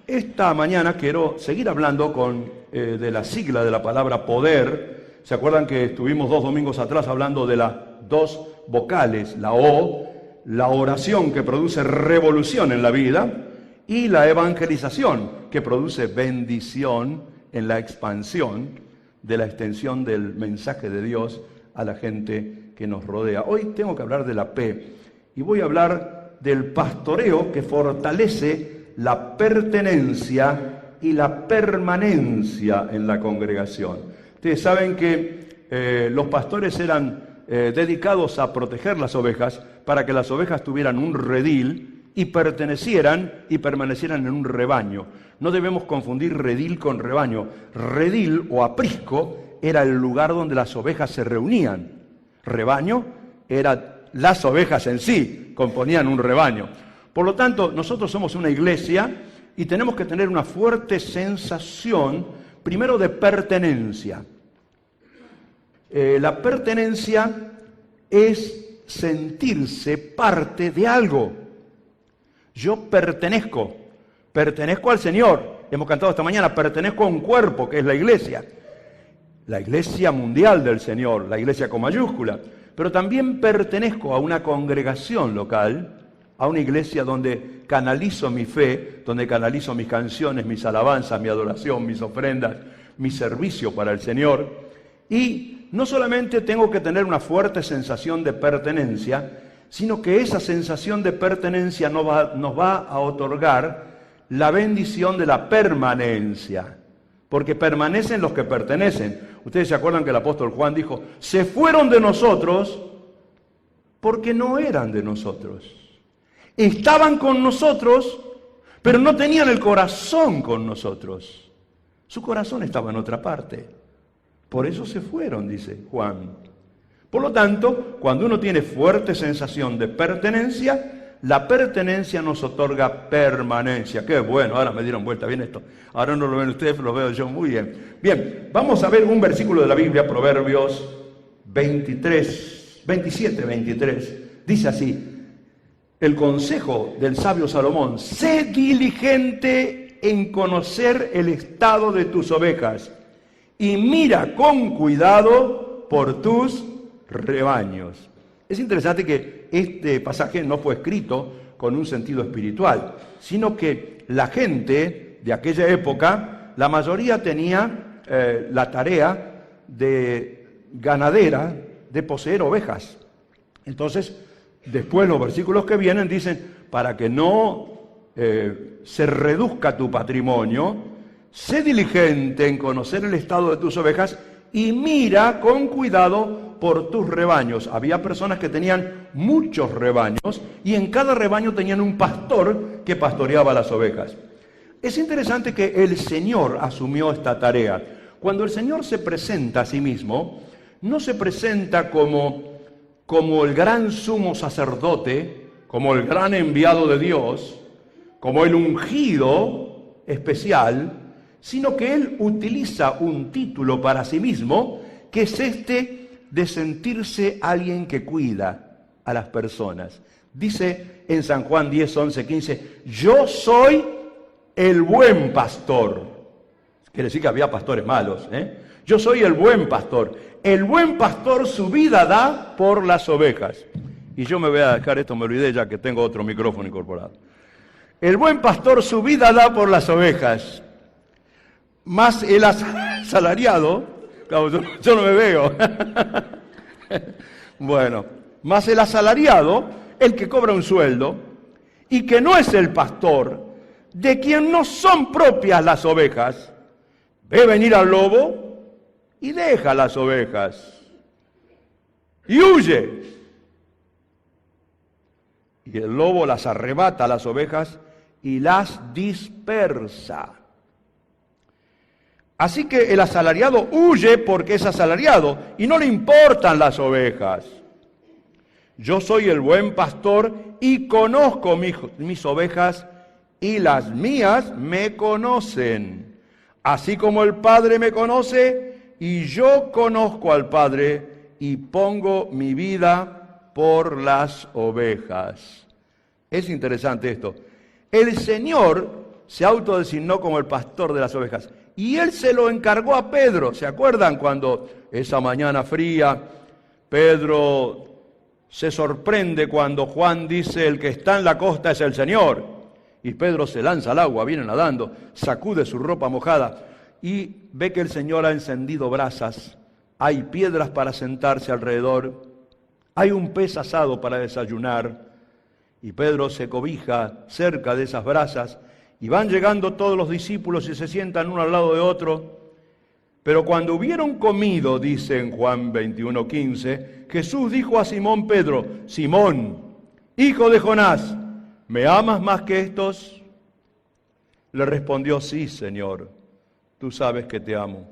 Esta mañana quiero seguir hablando de la sigla de la palabra poder. ¿Se acuerdan que estuvimos 2 domingos atrás hablando de las 2 vocales, la O, la oración que produce revolución en la vida, y la evangelización que produce bendición en la expansión de la extensión del mensaje de Dios a la gente que nos rodea? Hoy tengo que hablar de la P y voy a hablar del pastoreo que fortalece la pertenencia y la permanencia en la congregación. Ustedes saben que los pastores eran dedicados a proteger las ovejas para que las ovejas tuvieran un redil y pertenecieran y permanecieran en un rebaño. No debemos confundir redil con rebaño. Redil o aprisco era el lugar donde las ovejas se reunían. Rebaño era las ovejas en sí, componían un rebaño. Por lo tanto, nosotros somos una iglesia y tenemos que tener una fuerte sensación, primero, de pertenencia. La pertenencia es sentirse parte de algo. Yo pertenezco al Señor. Hemos cantado esta mañana, pertenezco a un cuerpo que es la iglesia mundial del Señor, la iglesia con mayúscula. Pero también pertenezco a una congregación local, a una iglesia donde canalizo mi fe, donde canalizo mis canciones, mis alabanzas, mi adoración, mis ofrendas, mi servicio para el Señor. Y no solamente tengo que tener una fuerte sensación de pertenencia, sino que esa sensación de pertenencia nos va a otorgar la bendición de la permanencia, porque permanecen los que pertenecen. Ustedes se acuerdan que el apóstol Juan dijo, se fueron de nosotros porque no eran de nosotros. Estaban con nosotros, pero no tenían el corazón con nosotros. Su corazón estaba en otra parte. Por eso se fueron, dice Juan. Por lo tanto, cuando uno tiene fuerte sensación de pertenencia, la pertenencia nos otorga permanencia. Qué bueno, ahora me dieron vuelta bien esto. Ahora no lo ven ustedes, lo veo yo muy bien. Bien, vamos a ver un versículo de la Biblia, Proverbios 27:23. Dice así, el consejo del sabio Salomón, sé diligente en conocer el estado de tus ovejas y mira con cuidado por tus rebaños. Es interesante que este pasaje no fue escrito con un sentido espiritual, sino que la gente de aquella época, la mayoría tenía la tarea de ganadera, de poseer ovejas. Entonces, después los versículos que vienen dicen, para que no se reduzca tu patrimonio, sé diligente en conocer el estado de tus ovejas y mira con cuidado por tus rebaños. Había personas que tenían muchos rebaños y en cada rebaño tenían un pastor que pastoreaba las ovejas. Es interesante que el Señor asumió esta tarea. Cuando el Señor se presenta a sí mismo, no se presenta como el gran sumo sacerdote, como el gran enviado de Dios, como el ungido especial, sino que Él utiliza un título para sí mismo, que es este de sentirse alguien que cuida a las personas. Dice en San Juan 10, 11, 15, yo soy el buen pastor. Quiere decir que había pastores malos, Yo soy el buen pastor. El buen pastor su vida da por las ovejas. Y yo me voy a dejar esto, me olvidé ya que tengo otro micrófono incorporado. El buen pastor su vida da por las ovejas. Más el asalariado, claro, yo no me veo. Bueno, más el asalariado, el que cobra un sueldo, y que no es el pastor, de quien no son propias las ovejas, ve venir al lobo y deja las ovejas y huye. Y el lobo las arrebata a las ovejas y las dispersa. Así que el asalariado huye porque es asalariado y no le importan las ovejas. Yo soy el buen pastor y conozco mis ovejas y las mías me conocen. Así como el Padre me conoce y yo conozco al Padre y pongo mi vida por las ovejas. Es interesante esto. El Señor se autodesignó como el pastor de las ovejas. Y él se lo encargó a Pedro. ¿Se acuerdan cuando esa mañana fría Pedro se sorprende cuando Juan dice: el que está en la costa es el Señor? Y Pedro se lanza al agua, viene nadando, sacude su ropa mojada y ve que el Señor ha encendido brasas. Hay piedras para sentarse alrededor, hay un pez asado para desayunar. Y Pedro se cobija cerca de esas brasas y van llegando todos los discípulos y se sientan uno al lado de otro. Pero cuando hubieron comido, dice en Juan 21:15, Jesús dijo a Simón Pedro: Simón, hijo de Jonás, ¿me amas más que estos? Le respondió: sí, Señor, tú sabes que te amo.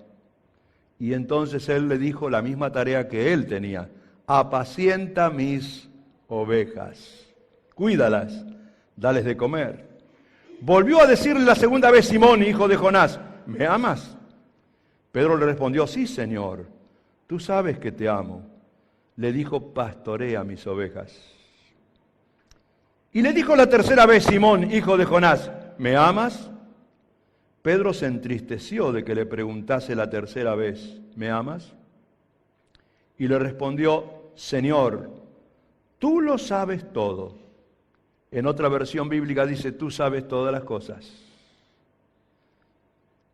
Y entonces él le dijo la misma tarea que él tenía: apacienta mis ovejas. Cuídalas, dales de comer. Volvió a decirle la segunda vez: Simón, hijo de Jonás, ¿me amas? Pedro le respondió: sí, Señor, tú sabes que te amo. Le dijo: pastorea mis ovejas. Y le dijo la tercera vez: Simón, hijo de Jonás, ¿me amas? Pedro se entristeció de que le preguntase la tercera vez: ¿me amas? Y le respondió: Señor, tú lo sabes todo. En otra versión bíblica dice: tú sabes todas las cosas.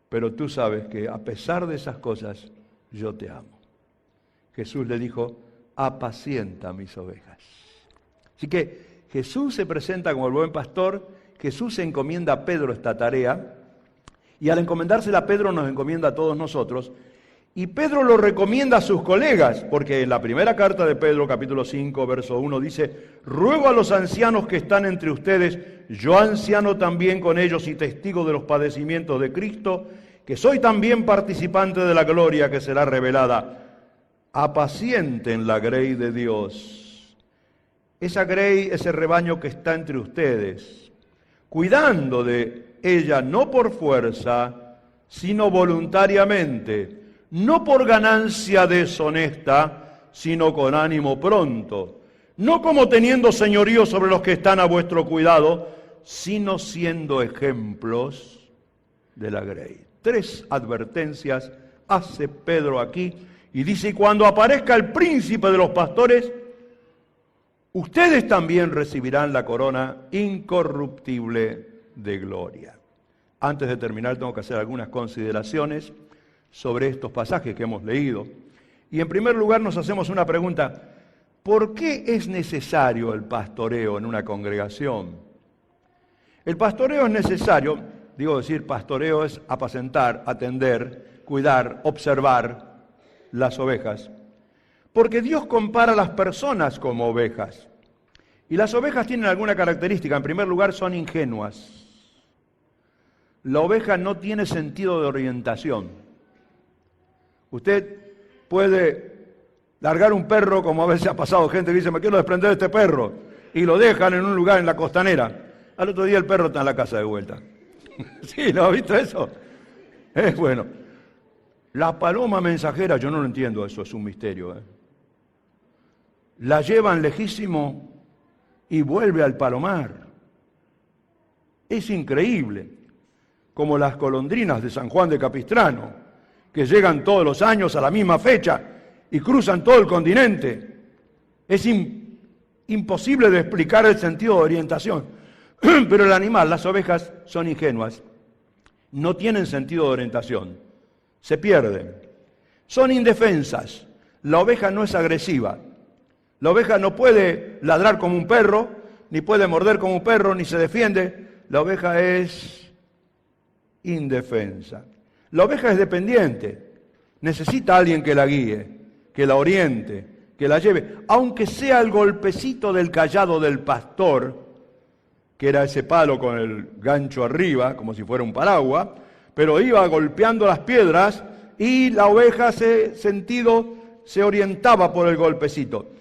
Pero tú sabes que a pesar de esas cosas, yo te amo. Jesús le dijo: apacienta mis ovejas. Así que Jesús se presenta como el buen pastor. Jesús se encomienda a Pedro esta tarea. Y al encomendársela a Pedro, nos encomienda a todos nosotros. Y Pedro lo recomienda a sus colegas, porque en la primera carta de Pedro, capítulo 5, verso 1, dice: ruego a los ancianos que están entre ustedes, yo anciano también con ellos y testigo de los padecimientos de Cristo, que soy también participante de la gloria que será revelada. Apacienten la grey de Dios. Esa grey, ese rebaño que está entre ustedes, cuidando de ella no por fuerza, sino voluntariamente, no por ganancia deshonesta, sino con ánimo pronto, no como teniendo señorío sobre los que están a vuestro cuidado, sino siendo ejemplos de la grey. 3 advertencias hace Pedro aquí y dice: y cuando aparezca el príncipe de los pastores, ustedes también recibirán la corona incorruptible de gloria. Antes de terminar, tengo que hacer algunas consideraciones sobre estos pasajes que hemos leído. Y en primer lugar nos hacemos una pregunta: ¿por qué es necesario el pastoreo en una congregación? El pastoreo es necesario, pastoreo es apacentar, atender, cuidar, observar las ovejas, porque Dios compara a las personas como ovejas. Y las ovejas tienen alguna característica. En primer lugar, son ingenuas. La oveja no tiene sentido de orientación. Usted puede largar un perro, como a veces ha pasado gente que dice: me quiero desprender de este perro, y lo dejan en un lugar en la costanera. Al otro día el perro está en la casa de vuelta. ¿Sí, no ha visto eso? Es bueno. La paloma mensajera, yo no lo entiendo, eso es un misterio. La llevan lejísimo y vuelve al palomar. Es increíble. Como las golondrinas de San Juan de Capistrano, que llegan todos los años a la misma fecha y cruzan todo el continente. Es imposible de explicar el sentido de orientación. Pero el animal, las ovejas, son ingenuas. No tienen sentido de orientación. Se pierden. Son indefensas. La oveja no es agresiva. La oveja no puede ladrar como un perro, ni puede morder como un perro, ni se defiende. La oveja es indefensa. La oveja es dependiente, necesita a alguien que la guíe, que la oriente, que la lleve, aunque sea el golpecito del cayado del pastor, que era ese palo con el gancho arriba, como si fuera un paraguas, pero iba golpeando las piedras y la oveja se orientaba por el golpecito.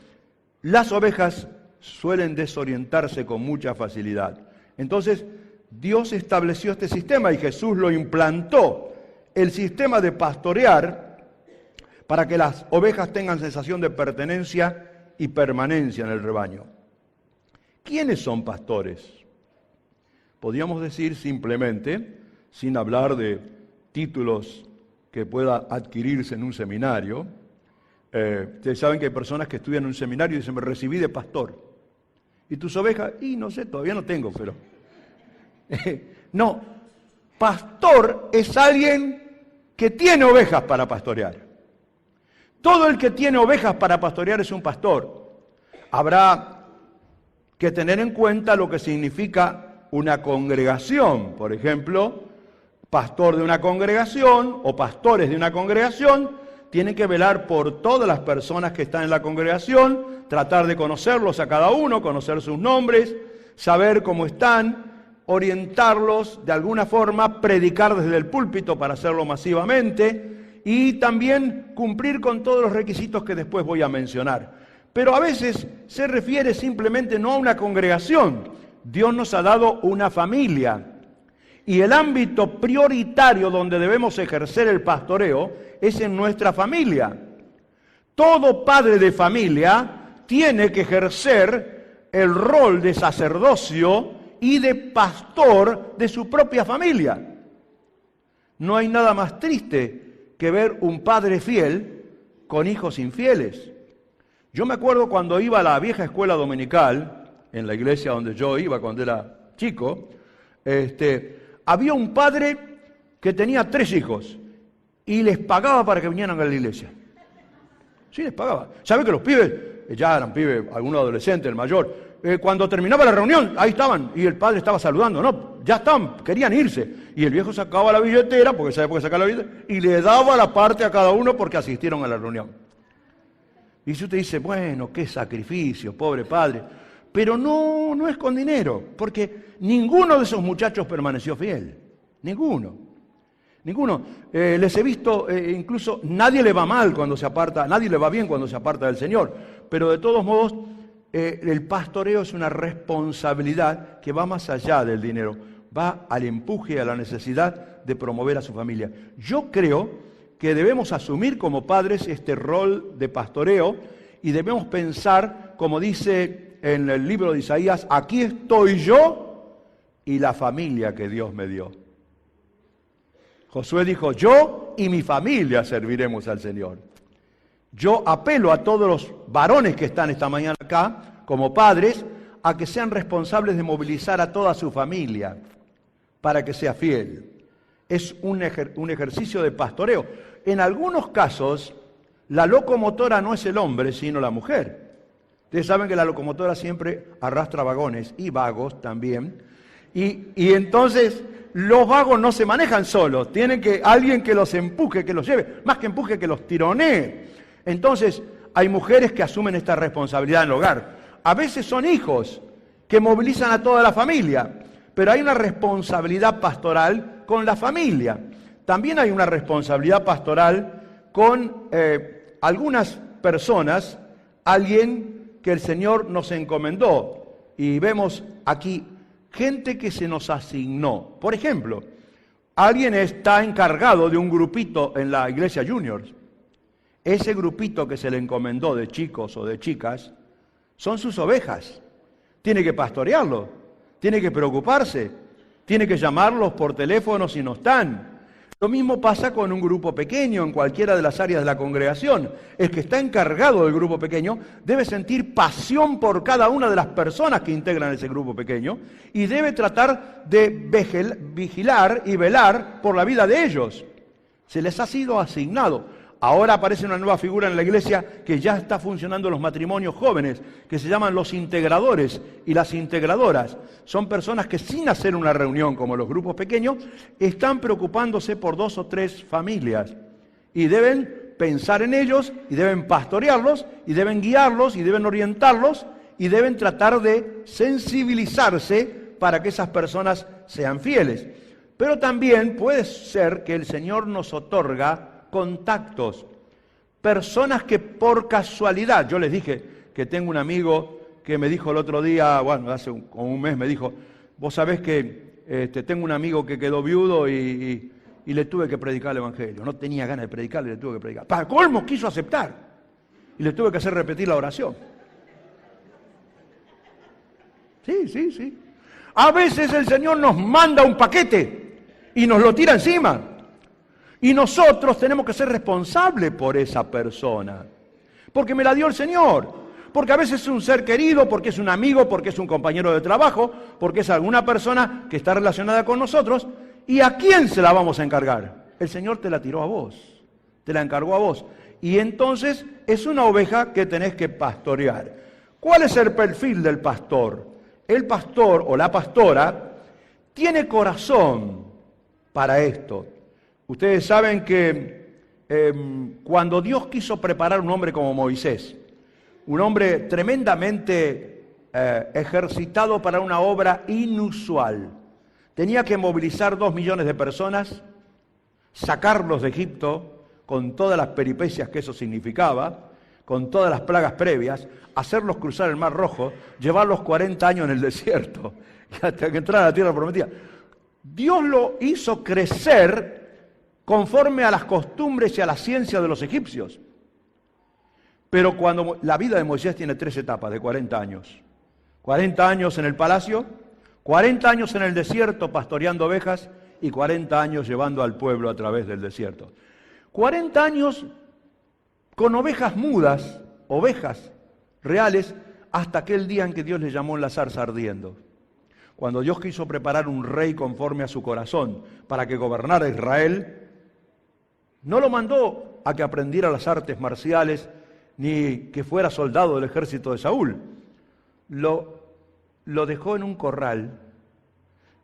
Las ovejas suelen desorientarse con mucha facilidad. Entonces, Dios estableció este sistema y Jesús lo implantó, el sistema de pastorear, para que las ovejas tengan sensación de pertenencia y permanencia en el rebaño. ¿Quiénes son pastores? Podríamos decir simplemente, sin hablar de títulos que pueda adquirirse en un seminario, ustedes saben que hay personas que estudian en un seminario y dicen, me recibí de pastor. ¿Y tus ovejas? Y no sé, todavía no tengo, pero... no, pastor es alguien que tiene ovejas para pastorear. Todo el que tiene ovejas para pastorear es un pastor. Habrá que tener en cuenta lo que significa una congregación. Por ejemplo, pastor de una congregación o pastores de una congregación tienen que velar por todas las personas que están en la congregación, tratar de conocerlos a cada uno, conocer sus nombres, saber cómo están, orientarlos de alguna forma, predicar desde el púlpito para hacerlo masivamente y también cumplir con todos los requisitos que después voy a mencionar. Pero a veces se refiere simplemente no a una congregación. Dios nos ha dado una familia y el ámbito prioritario donde debemos ejercer el pastoreo es en nuestra familia. Todo padre de familia tiene que ejercer el rol de sacerdocio y de pastor de su propia familia. No hay nada más triste que ver un padre fiel con hijos infieles. Yo me acuerdo cuando iba a la vieja escuela dominical, en la iglesia donde yo iba cuando era chico, había un padre que tenía 3 hijos y les pagaba para que vinieran a la iglesia. Sí, les pagaba. ¿Sabe que los pibes, ya eran pibes, algunos adolescentes, el mayor, cuando terminaba la reunión, ahí estaban, y el padre estaba saludando, no, ya estaban, querían irse, y el viejo sacaba la billetera, porque sabe por qué sacar la billetera, y le daba la parte a cada uno porque asistieron a la reunión. Y si usted dice, bueno, qué sacrificio, pobre padre, pero no es con dinero, porque ninguno de esos muchachos permaneció fiel, ninguno. Les he visto, incluso nadie le va mal cuando se aparta, nadie le va bien cuando se aparta del Señor, pero de todos modos, el pastoreo es una responsabilidad que va más allá del dinero, va al empuje, a la necesidad de promover a su familia. Yo creo que debemos asumir como padres este rol de pastoreo y debemos pensar, como dice en el libro de Isaías, aquí estoy yo y la familia que Dios me dio. Josué dijo, yo y mi familia serviremos al Señor. Yo apelo a todos los varones que están esta mañana acá, como padres, a que sean responsables de movilizar a toda su familia para que sea fiel. Es un ejercicio de pastoreo. En algunos casos, la locomotora no es el hombre, sino la mujer. Ustedes saben que la locomotora siempre arrastra vagones y vagos también. Y entonces los vagos no se manejan solos, tienen que alguien que los empuje, que los lleve, más que empuje, que los tironee. Entonces hay mujeres que asumen esta responsabilidad en el hogar. A veces son hijos que movilizan a toda la familia, pero hay una responsabilidad pastoral con la familia. También hay una responsabilidad pastoral con algunas personas, alguien que el Señor nos encomendó. Y vemos aquí gente que se nos asignó. Por ejemplo, alguien está encargado de un grupito en la iglesia Juniors. Ese grupito que se le encomendó de chicos o de chicas son sus ovejas. Tiene que pastorearlo, tiene que preocuparse, tiene que llamarlos por teléfono si no están. Lo mismo pasa con un grupo pequeño en cualquiera de las áreas de la congregación. El que está encargado del grupo pequeño debe sentir pasión por cada una de las personas que integran ese grupo pequeño y debe tratar de vigilar y velar por la vida de ellos. Se les ha sido asignado. Ahora aparece una nueva figura en la iglesia que ya está funcionando en los matrimonios jóvenes, que se llaman los integradores y las integradoras. Son personas que sin hacer una reunión como los grupos pequeños, están preocupándose por 2 o 3 familias. Y deben pensar en ellos, y deben pastorearlos, y deben guiarlos, y deben orientarlos, y deben tratar de sensibilizarse para que esas personas sean fieles. Pero también puede ser que el Señor nos otorga contactos, personas que por casualidad, yo les dije que tengo un amigo que me dijo el otro día, bueno, hace como un mes me dijo, vos sabés que tengo un amigo que quedó viudo y le tuve que predicar el evangelio, no tenía ganas de predicarle, le tuve que predicar. Para colmo quiso aceptar y le tuve que hacer repetir la oración. Sí. A veces el Señor nos manda un paquete y nos lo tira encima. Y nosotros tenemos que ser responsables por esa persona. Porque me la dio el Señor. Porque a veces es un ser querido, porque es un amigo, porque es un compañero de trabajo, porque es alguna persona que está relacionada con nosotros. ¿Y a quién se la vamos a encargar? El Señor te la tiró a vos, te la encargó a vos. Y entonces es una oveja que tenés que pastorear. ¿Cuál es el perfil del pastor? El pastor o la pastora tiene corazón para esto. Ustedes saben que cuando Dios quiso preparar un hombre como Moisés, un hombre tremendamente ejercitado para una obra inusual, tenía que movilizar 2 millones de personas, sacarlos de Egipto con todas las peripecias que eso significaba, con todas las plagas previas, hacerlos cruzar el Mar Rojo, llevarlos 40 años en el desierto, hasta que entrara a la tierra prometida. Dios lo hizo crecer conforme a las costumbres y a la ciencia de los egipcios. Pero cuando la vida de Moisés tiene 3 etapas de 40 años. 40 años en el palacio, 40 años en el desierto pastoreando ovejas y 40 años llevando al pueblo a través del desierto. 40 años con ovejas mudas, ovejas reales, hasta aquel día en que Dios le llamó la zarza ardiendo. Cuando Dios quiso preparar un rey conforme a su corazón para que gobernara Israel, no lo mandó a que aprendiera las artes marciales ni que fuera soldado del ejército de Saúl. Lo dejó en un corral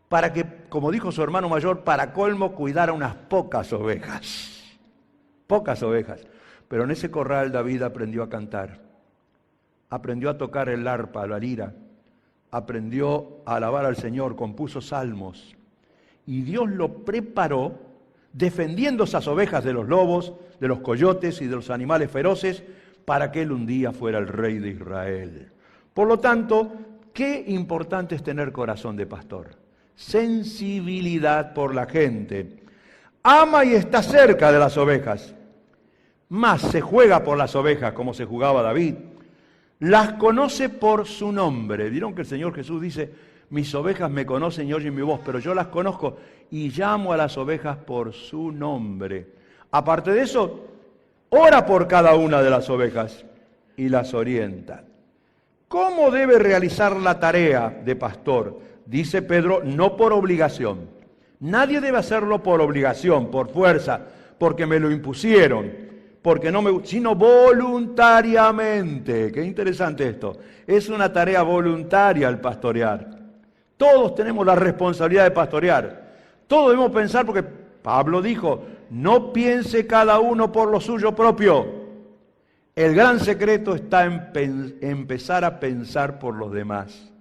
para que, como dijo su hermano mayor, para colmo cuidara unas pocas ovejas. Pocas ovejas. Pero en ese corral David aprendió a cantar, aprendió a tocar el arpa, la lira, aprendió a alabar al Señor, compuso salmos. Y Dios lo preparó defendiendo esas ovejas de los lobos, de los coyotes y de los animales feroces, para que él un día fuera el rey de Israel. Por lo tanto, qué importante es tener corazón de pastor. Sensibilidad por la gente. Ama y está cerca de las ovejas. Más se juega por las ovejas, como se jugaba David. Las conoce por su nombre. Vieron que el Señor Jesús dice: mis ovejas me conocen y oyen mi voz, pero yo las conozco y llamo a las ovejas por su nombre. Aparte de eso, ora por cada una de las ovejas y las orienta. ¿Cómo debe realizar la tarea de pastor? Dice Pedro, no por obligación. Nadie debe hacerlo por obligación, por fuerza, porque me lo impusieron, porque no me, sino voluntariamente. Qué interesante esto. Es una tarea voluntaria el pastorear. Todos tenemos la responsabilidad de pastorear. Todos debemos pensar, porque Pablo dijo, no piense cada uno por lo suyo propio. El gran secreto está en empezar a pensar por los demás.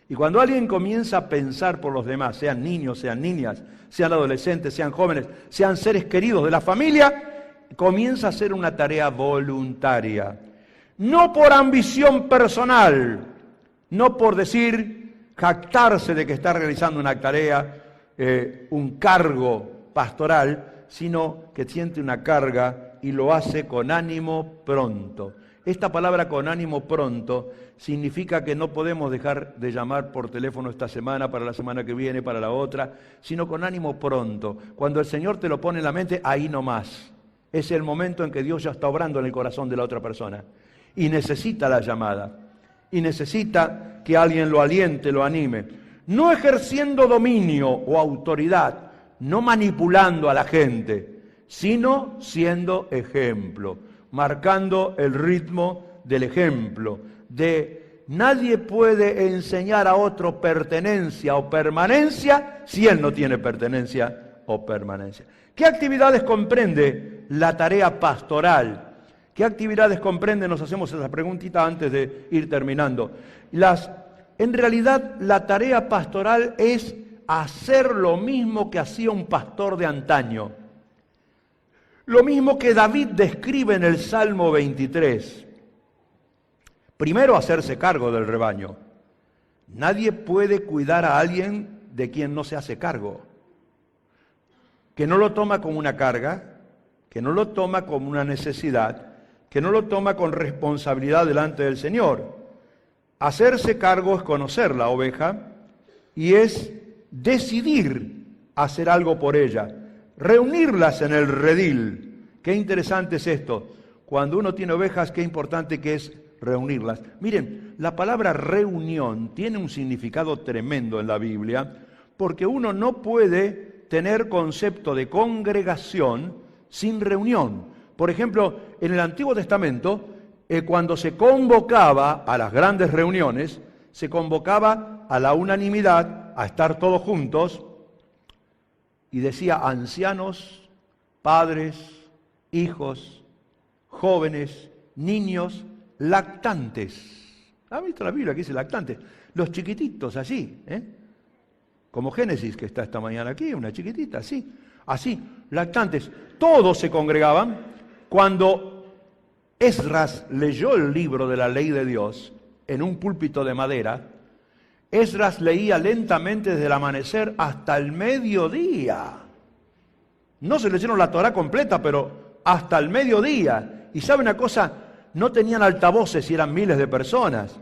Y cuando alguien comienza a pensar por los demás, sean niños, sean niñas, sean adolescentes, sean jóvenes, sean seres queridos de la familia, comienza a ser una tarea voluntaria. No por ambición personal, no por jactarse de que está realizando una tarea, un cargo pastoral, sino que siente una carga y lo hace con ánimo pronto. Esta palabra con ánimo pronto significa que no podemos dejar de llamar por teléfono esta semana, para la semana que viene, para la otra, sino con ánimo pronto. Cuando el Señor te lo pone en la mente, ahí nomás. Es el momento en que Dios ya está obrando en el corazón de la otra persona. Y necesita la llamada. Y necesita que alguien lo aliente, lo anime. No ejerciendo dominio o autoridad, no manipulando a la gente, sino siendo ejemplo, marcando el ritmo del ejemplo. Nadie puede enseñar a otro pertenencia o permanencia si él no tiene pertenencia o permanencia. ¿Qué actividades comprende la tarea pastoral? ¿Qué actividades comprende? Nos hacemos esa preguntita antes de ir terminando. En realidad, la tarea pastoral es hacer lo mismo que hacía un pastor de antaño. Lo mismo que David describe en el Salmo 23. Primero, hacerse cargo del rebaño. Nadie puede cuidar a alguien de quien no se hace cargo. Que no lo toma como una carga, que no lo toma como una necesidad, que no lo toma con responsabilidad delante del Señor. Hacerse cargo es conocer la oveja, y es decidir hacer algo por ella, reunirlas en el redil. Qué interesante es esto. Cuando uno tiene ovejas, qué importante que es reunirlas. Miren, la palabra reunión tiene un significado tremendo en la Biblia, porque uno no puede tener concepto de congregación sin reunión. Por ejemplo, en el Antiguo Testamento, cuando se convocaba a las grandes reuniones, se convocaba a la unanimidad, a estar todos juntos, y decía ancianos, padres, hijos, jóvenes, niños, lactantes. ¿Ha visto la Biblia que dice lactantes? Los chiquititos, así, como Génesis, que está esta mañana aquí, una chiquitita, así, lactantes. Todos se congregaban. Cuando Esdras leyó el libro de la ley de Dios en un púlpito de madera, Esdras leía lentamente desde el amanecer hasta el mediodía. No se leyeron la Torá completa, pero hasta el mediodía. Y ¿sabe una cosa? No tenían altavoces y eran miles de personas.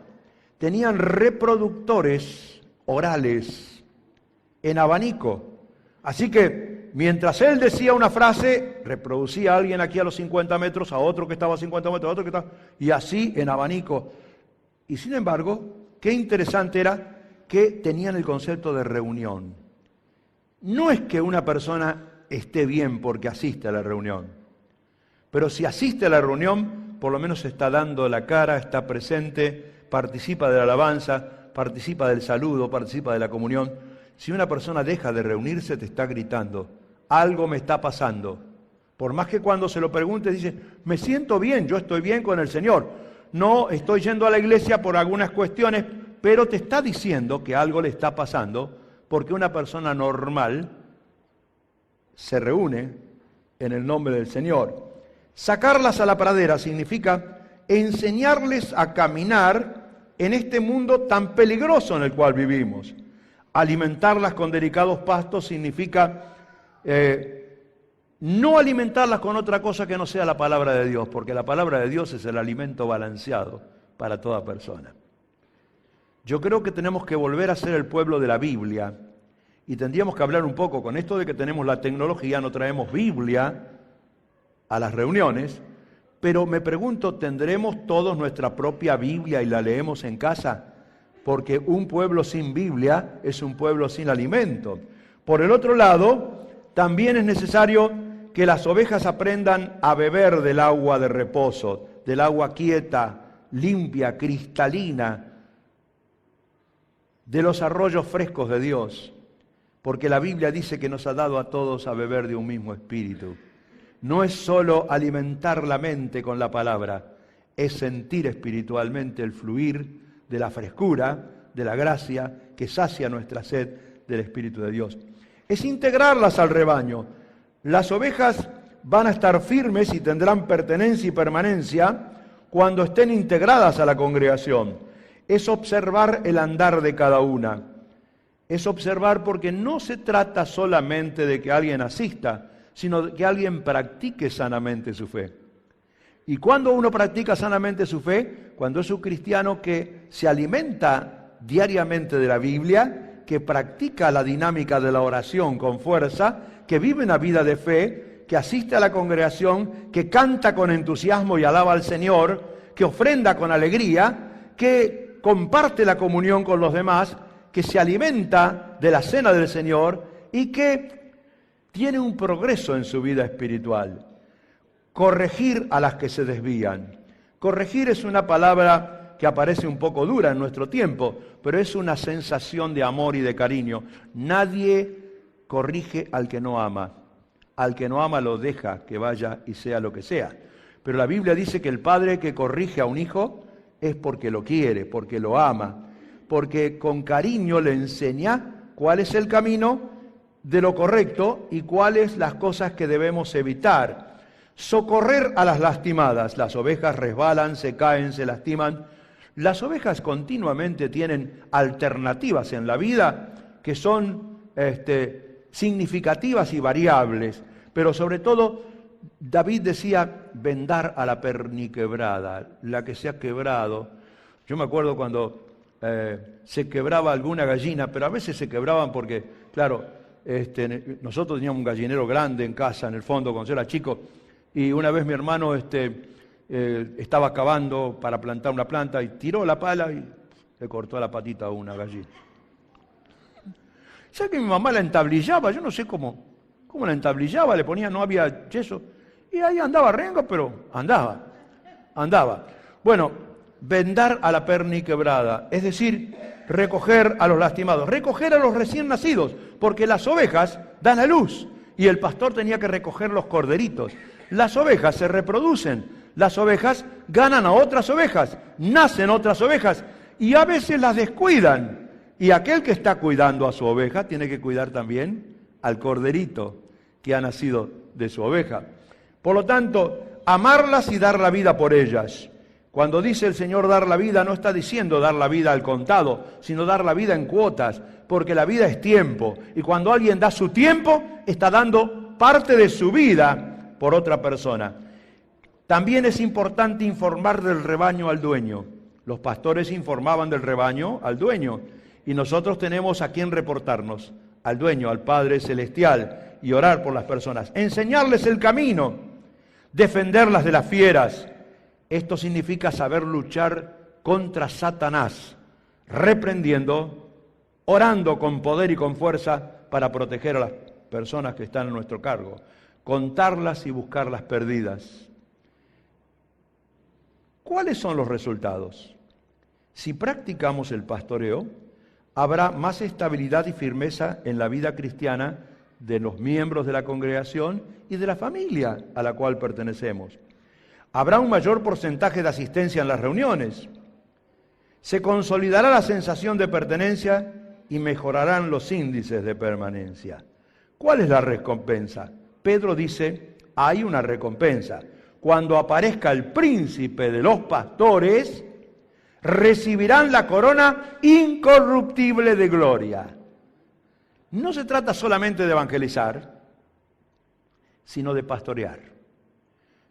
Tenían reproductores orales en abanico. Así que mientras él decía una frase, reproducía a alguien aquí a los 50 metros, a otro que estaba a 50 metros, a otro que estaba... Y así en abanico. Y sin embargo, qué interesante era que tenían el concepto de reunión. No es que una persona esté bien porque asiste a la reunión, pero si asiste a la reunión, por lo menos está dando la cara, está presente, participa de la alabanza, participa del saludo, participa de la comunión. Si una persona deja de reunirse, te está gritando, algo me está pasando. Por más que cuando se lo pregunte, dice, me siento bien, yo estoy bien con el Señor. No estoy yendo a la iglesia por algunas cuestiones, pero te está diciendo que algo le está pasando, porque una persona normal se reúne en el nombre del Señor. Sacarlas a la pradera significa enseñarles a caminar en este mundo tan peligroso en el cual vivimos. Alimentarlas con delicados pastos significa no alimentarlas con otra cosa que no sea la palabra de Dios, porque la palabra de Dios es el alimento balanceado para toda persona. Yo creo que tenemos que volver a ser el pueblo de la Biblia y tendríamos que hablar un poco con esto de que tenemos la tecnología, no traemos Biblia a las reuniones, pero me pregunto, ¿tendremos todos nuestra propia Biblia y la leemos en casa? Porque un pueblo sin Biblia es un pueblo sin alimento. Por el otro lado, también es necesario que las ovejas aprendan a beber del agua de reposo, del agua quieta, limpia, cristalina, de los arroyos frescos de Dios, porque la Biblia dice que nos ha dado a todos a beber de un mismo espíritu. No es solo alimentar la mente con la palabra, es sentir espiritualmente el fluir de la frescura, de la gracia que sacia nuestra sed del Espíritu de Dios. Es integrarlas al rebaño. Las ovejas van a estar firmes y tendrán pertenencia y permanencia cuando estén integradas a la congregación. Es observar el andar de cada una. Es observar porque no se trata solamente de que alguien asista, sino de que alguien practique sanamente su fe. Y cuando uno practica sanamente su fe, cuando es un cristiano que se alimenta diariamente de la Biblia, que practica la dinámica de la oración con fuerza, que vive una vida de fe, que asiste a la congregación, que canta con entusiasmo y alaba al Señor, que ofrenda con alegría, que comparte la comunión con los demás, que se alimenta de la cena del Señor y que tiene un progreso en su vida espiritual. Corregir a las que se desvían. Corregir es una palabra que aparece un poco dura en nuestro tiempo, pero es una sensación de amor y de cariño. Nadie corrige al que no ama. Al que no ama lo deja que vaya y sea lo que sea. Pero la Biblia dice que el padre que corrige a un hijo es porque lo quiere, porque lo ama, porque con cariño le enseña cuál es el camino de lo correcto y cuáles las cosas que debemos evitar. Socorrer a las lastimadas. Las ovejas resbalan, se caen, se lastiman. Las ovejas continuamente tienen alternativas en la vida que son significativas y variables, pero sobre todo David decía, vendar a la perniquebrada, la que se ha quebrado. Yo me acuerdo cuando se quebraba alguna gallina, pero a veces se quebraban porque, claro, nosotros teníamos un gallinero grande en casa, en el fondo, cuando yo era chico, y una vez mi hermano estaba cavando para plantar una planta y tiró la pala y le cortó la patita a una gallina. ¿Sabes que mi mamá la entablillaba? Yo no sé cómo la entablillaba, le ponía, no había yeso, y ahí andaba rengo, pero andaba. Bueno, vendar a la perniquebrada, es decir, recoger a los lastimados, recoger a los recién nacidos, porque las ovejas dan a luz y el pastor tenía que recoger los corderitos. Las ovejas se reproducen, las ovejas ganan a otras ovejas, nacen otras ovejas y a veces las descuidan. Y aquel que está cuidando a su oveja tiene que cuidar también al corderito que ha nacido de su oveja. Por lo tanto, amarlas y dar la vida por ellas. Cuando dice el Señor dar la vida, no está diciendo dar la vida al contado, sino dar la vida en cuotas, porque la vida es tiempo. Y cuando alguien da su tiempo, está dando parte de su vida por otra persona. También es importante informar del rebaño al dueño. Los pastores informaban del rebaño al dueño. Y nosotros tenemos a quien reportarnos, al dueño, al Padre Celestial, y orar por las personas. Enseñarles el camino, defenderlas de las fieras. Esto significa saber luchar contra Satanás, reprendiendo, orando con poder y con fuerza para proteger a las personas que están a nuestro cargo, contarlas y buscarlas perdidas. ¿Cuáles son los resultados? Si practicamos el pastoreo, habrá más estabilidad y firmeza en la vida cristiana de los miembros de la congregación y de la familia a la cual pertenecemos. Habrá un mayor porcentaje de asistencia en las reuniones. Se consolidará la sensación de pertenencia y mejorarán los índices de permanencia. ¿Cuál es la recompensa? Pedro dice, hay una recompensa. Cuando aparezca el príncipe de los pastores, recibirán la corona incorruptible de gloria. No se trata solamente de evangelizar, sino de pastorear.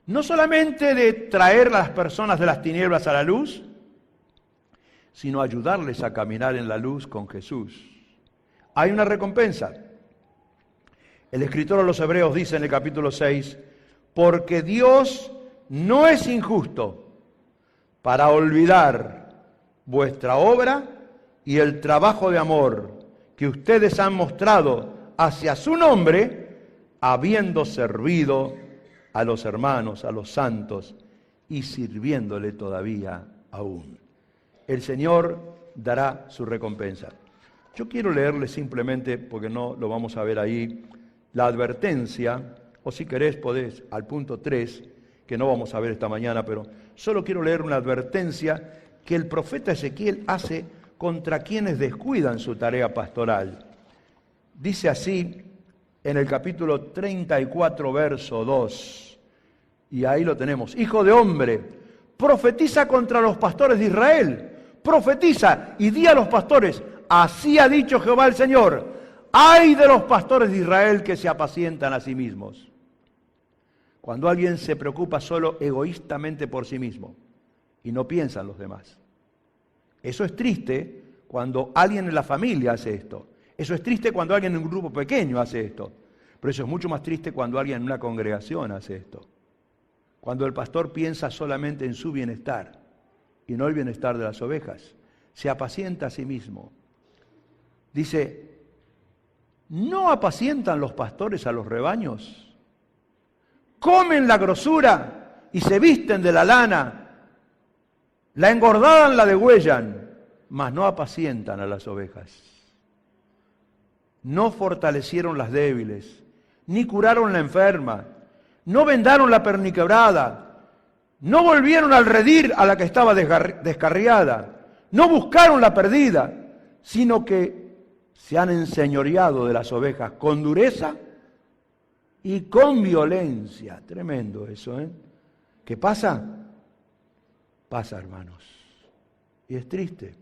No solamente de traer a las personas de las tinieblas a la luz, sino ayudarles a caminar en la luz con Jesús. Hay una recompensa. El escritor a los Hebreos dice en el capítulo 6, porque Dios no es injusto para olvidar vuestra obra y el trabajo de amor que ustedes han mostrado hacia su nombre, habiendo servido a los hermanos, a los santos, y sirviéndole todavía aún. El Señor dará su recompensa. Yo quiero leerle simplemente, porque no lo vamos a ver ahí, la advertencia, o si querés podés al punto 3, que no vamos a ver esta mañana, pero solo quiero leer una advertencia que el profeta Ezequiel hace contra quienes descuidan su tarea pastoral. Dice así en el capítulo 34, verso 2, y ahí lo tenemos. Hijo de hombre, profetiza contra los pastores de Israel, profetiza y di a los pastores, así ha dicho Jehová el Señor, ay de los pastores de Israel que se apacientan a sí mismos. Cuando alguien se preocupa solo egoístamente por sí mismo y no piensa en los demás. Eso es triste cuando alguien en la familia hace esto. Eso es triste cuando alguien en un grupo pequeño hace esto. Pero eso es mucho más triste cuando alguien en una congregación hace esto. Cuando el pastor piensa solamente en su bienestar y no el bienestar de las ovejas. Se apacienta a sí mismo. Dice, ¿no apacientan los pastores a los rebaños? Comen la grosura y se visten de la lana, la engordadan, la degüellan, mas no apacientan a las ovejas. No fortalecieron las débiles, ni curaron la enferma, no vendaron la perniquebrada, no volvieron al redil a la que estaba descarriada, no buscaron la perdida, sino que se han enseñoreado de las ovejas con dureza y con violencia. Tremendo eso, ¿eh? ¿Qué pasa? Pasa, hermanos. Y es triste.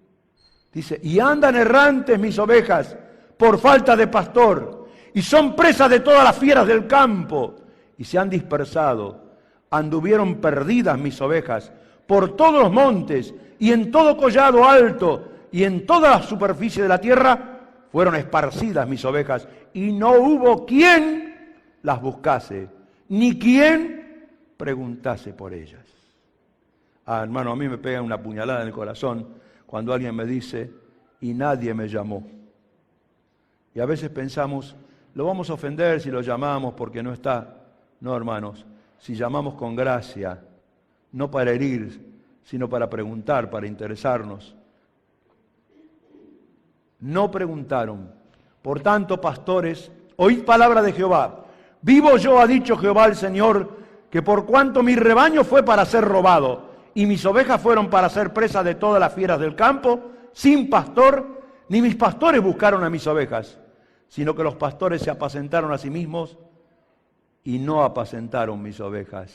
Dice, y andan errantes mis ovejas por falta de pastor, y son presas de todas las fieras del campo, y se han dispersado. Anduvieron perdidas mis ovejas por todos los montes y en todo collado alto, y en toda la superficie de la tierra fueron esparcidas mis ovejas, y no hubo quien las buscase, ni quien preguntase por ellas. Hermano, a mí me pega una puñalada en el corazón cuando alguien me dice, y nadie me llamó. Y a veces pensamos, lo vamos a ofender si lo llamamos porque no está. No, hermanos, si llamamos con gracia, no para herir, sino para preguntar, para interesarnos. No preguntaron. Por tanto, pastores, oíd palabra de Jehová. Vivo yo, ha dicho Jehová el Señor, que por cuanto mi rebaño fue para ser robado, y mis ovejas fueron para ser presa de todas las fieras del campo, sin pastor, ni mis pastores buscaron a mis ovejas, sino que los pastores se apacentaron a sí mismos y no apacentaron mis ovejas.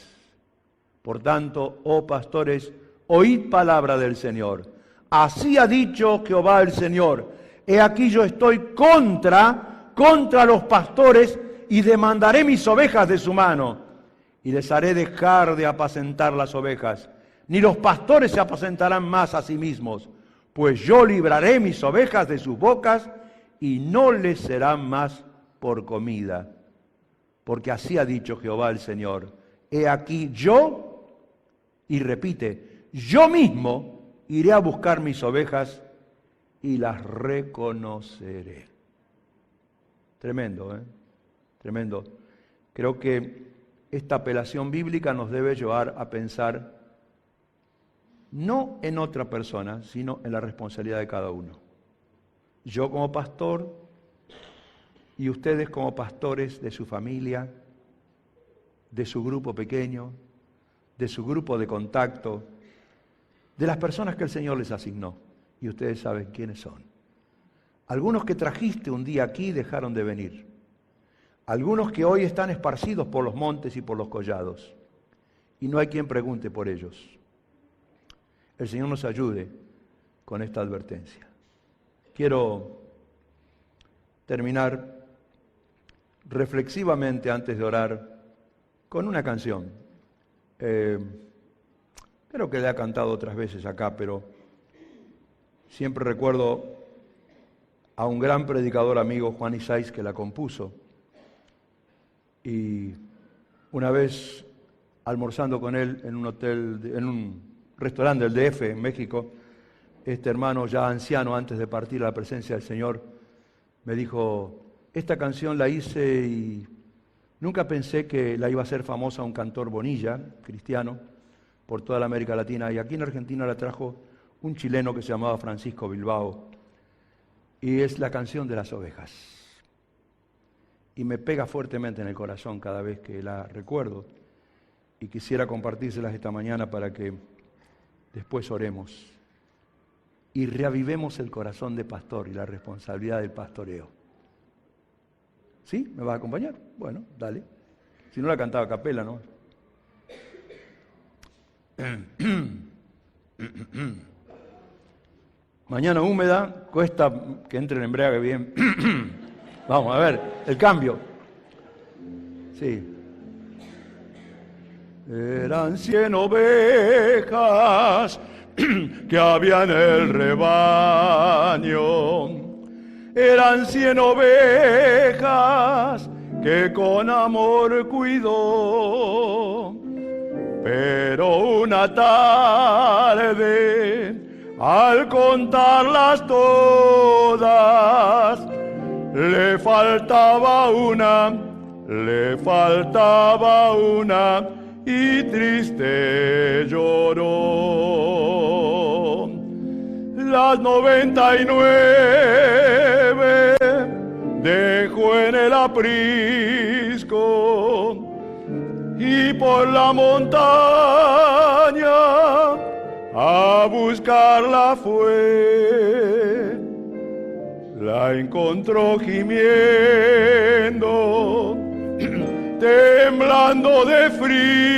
Por tanto, oh pastores, oíd palabra del Señor. Así ha dicho Jehová el Señor. He aquí yo estoy contra los pastores y demandaré mis ovejas de su mano. Y les haré dejar de apacentar las ovejas. Ni los pastores se apacentarán más a sí mismos, pues yo libraré mis ovejas de sus bocas y no les serán más por comida. Porque así ha dicho Jehová el Señor. He aquí yo, y repite, yo mismo iré a buscar mis ovejas y las reconoceré. Tremendo, ¿eh? Tremendo. Creo que esta apelación bíblica nos debe llevar a pensar no en otra persona, sino en la responsabilidad de cada uno. Yo como pastor y ustedes como pastores de su familia, de su grupo pequeño, de su grupo de contacto, de las personas que el Señor les asignó. Y ustedes saben quiénes son. Algunos que trajiste un día aquí dejaron de venir. Algunos que hoy están esparcidos por los montes y por los collados. Y no hay quien pregunte por ellos. El Señor nos ayude con esta advertencia. Quiero terminar reflexivamente antes de orar con una canción. Creo que la he cantado otras veces acá, pero siempre recuerdo a un gran predicador amigo, Juan Isais, que la compuso. Y una vez almorzando con él en un hotel, en un restaurante del DF en México, este hermano ya anciano, antes de partir a la presencia del Señor, me dijo, esta canción la hice y nunca pensé que la iba a hacer famosa un cantor Bonilla, cristiano, por toda la América Latina, y aquí en Argentina la trajo un chileno que se llamaba Francisco Bilbao, y es la canción de las ovejas. Y me pega fuertemente en el corazón cada vez que la recuerdo, y quisiera compartírselas esta mañana para que después oremos y reavivemos el corazón de pastor y la responsabilidad del pastoreo. ¿Sí? ¿Me vas a acompañar? Bueno, dale. Si no, la cantaba a capela, ¿no? Mañana húmeda, cuesta que entre el embriague bien. Vamos a ver, el cambio. Sí. Eran 100 ovejas que había en el rebaño. Eran 100 ovejas que con amor cuidó. Pero una tarde, al contarlas todas, le faltaba una y triste lloró. Las 99 dejó en el aprisco y por la montaña a buscarla fue. La encontró gimiendo, temblando de frío.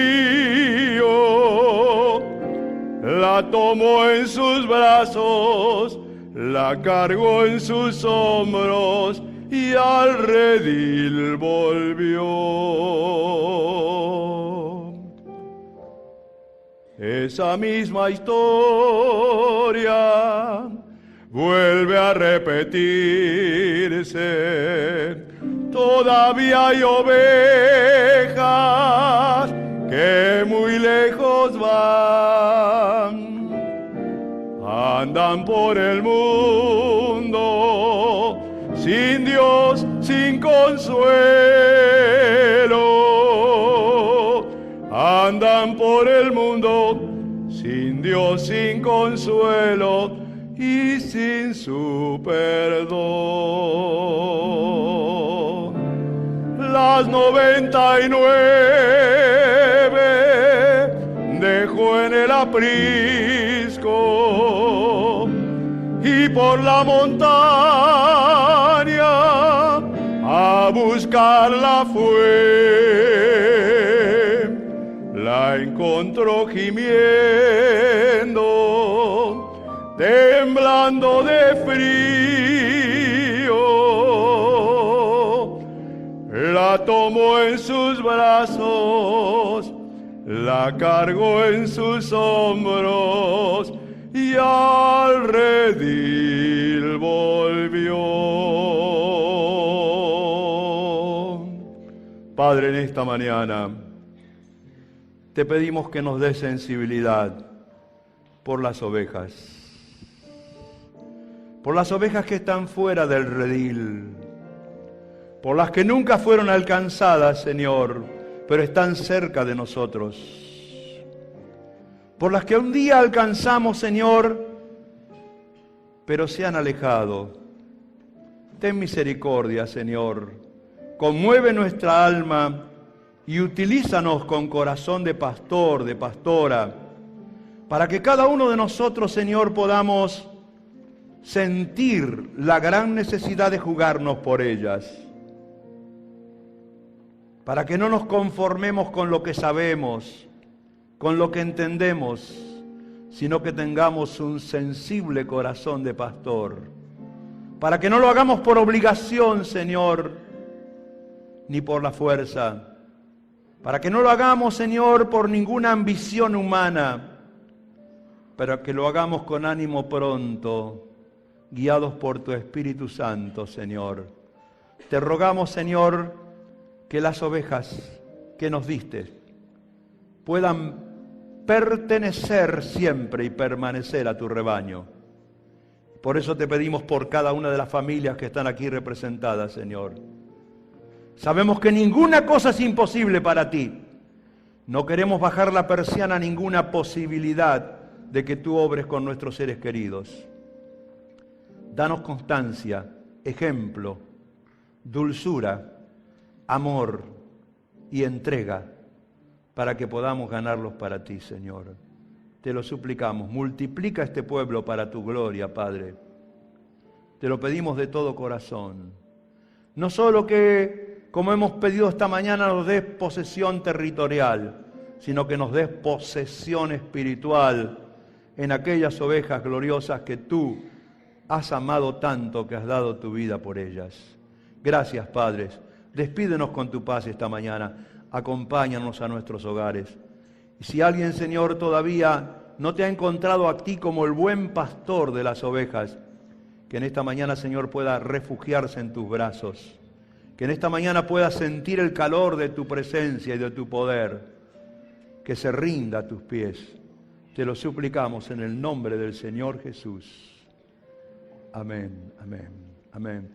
La tomó en sus brazos, la cargó en sus hombros y al redil volvió. Esa misma historia vuelve a repetirse. Todavía hay ovejas que muy lejos van, andan por el mundo sin Dios, sin consuelo. Andan por el mundo sin Dios, sin consuelo y sin su perdón. Las 99 dejó en el aprisco y por la montaña a buscarla fue. La encontró gimiendo, temblando de frío. La tomó en sus brazos, la cargó en sus hombros y al redil volvió. Padre, en esta mañana te pedimos que nos des sensibilidad por las ovejas que están fuera del redil, por las que nunca fueron alcanzadas, Señor, pero están cerca de nosotros, por las que un día alcanzamos, Señor, pero se han alejado. Ten misericordia, Señor, conmueve nuestra alma y utilízanos con corazón de pastor, de pastora, para que cada uno de nosotros, Señor, podamos sentir la gran necesidad de jugarnos por ellas, para que no nos conformemos con lo que sabemos, con lo que entendemos, sino que tengamos un sensible corazón de pastor, para que no lo hagamos por obligación, Señor, ni por la fuerza, para que no lo hagamos, Señor, por ninguna ambición humana, para que lo hagamos con ánimo pronto, guiados por tu Espíritu Santo, Señor. Te rogamos, Señor, que las ovejas que nos diste puedan pertenecer siempre y permanecer a tu rebaño. Por eso te pedimos por cada una de las familias que están aquí representadas, Señor. Sabemos que ninguna cosa es imposible para ti. No queremos bajar la persiana a ninguna posibilidad de que tú obres con nuestros seres queridos. Danos constancia, ejemplo, dulzura, amor y entrega para que podamos ganarlos para ti, Señor. Te lo suplicamos, multiplica este pueblo para tu gloria, Padre. Te lo pedimos de todo corazón. No solo que, como hemos pedido esta mañana, nos des posesión territorial, sino que nos des posesión espiritual en aquellas ovejas gloriosas que tú has amado tanto, que has dado tu vida por ellas. Gracias, Padre. Despídenos con tu paz esta mañana. Acompáñanos a nuestros hogares. Y si alguien, Señor, todavía no te ha encontrado a ti como el buen pastor de las ovejas, que en esta mañana, Señor, pueda refugiarse en tus brazos. Que en esta mañana pueda sentir el calor de tu presencia y de tu poder. Que se rinda a tus pies. Te lo suplicamos en el nombre del Señor Jesús. Amén, amén, amén.